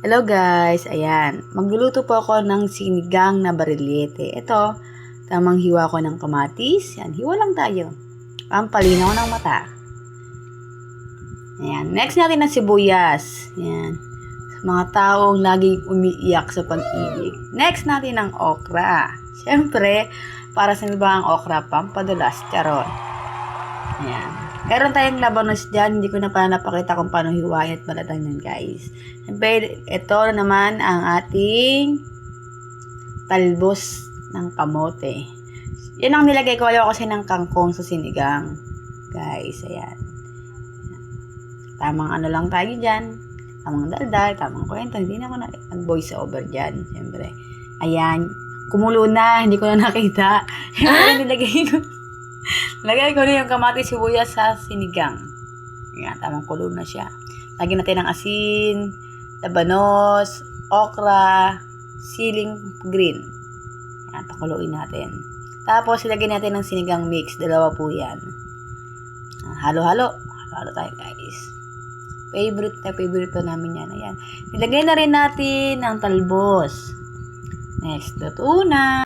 Hello guys, ayan. Magluluto po ako ng sinigang na bariliete. Ito, tamang hiwa ko ng kamatis. Yan, hiwa lang tayo. Pampalinaw ng mata. Ayan, next natin ang sibuyas. Ayan, sa mga taong laging umiiyak sa pag-ibig. Next natin ang okra. Siyempre, para sa iba ang okra, pampadulas, charon. Ayan. Meron tayong labanos dyan. Hindi ko na pala napakita kung paano hiwain at balatang yan, guys. Siyempre, ito naman ang ating talbos ng kamote. Yan ang nilagay ko. Ayaw kasi ng kangkong sa sinigang. Guys, ayan. Tamang ano lang tayo dyan. Tamang daldal, tamang kwento. Hindi na ako nag-voice over dyan. Siyempre. Ayan. Kumulo na. Hindi ko na nakita. Yung nilagay ko. Lagay ko na yung kamatis sibuyas sa sinigang. Ayan, tamang kulo na siya. Lagyan natin ng asin, labanos, okra, siling green. Ayan, pakuluin natin. Tapos, ilagay natin ng sinigang mix. Dalawa po yan. Halo-halo. Halo-halo tayo, guys. Favorite pa namin yan. Ayan. Ilagay na rin natin ng talbos. Next, luto na.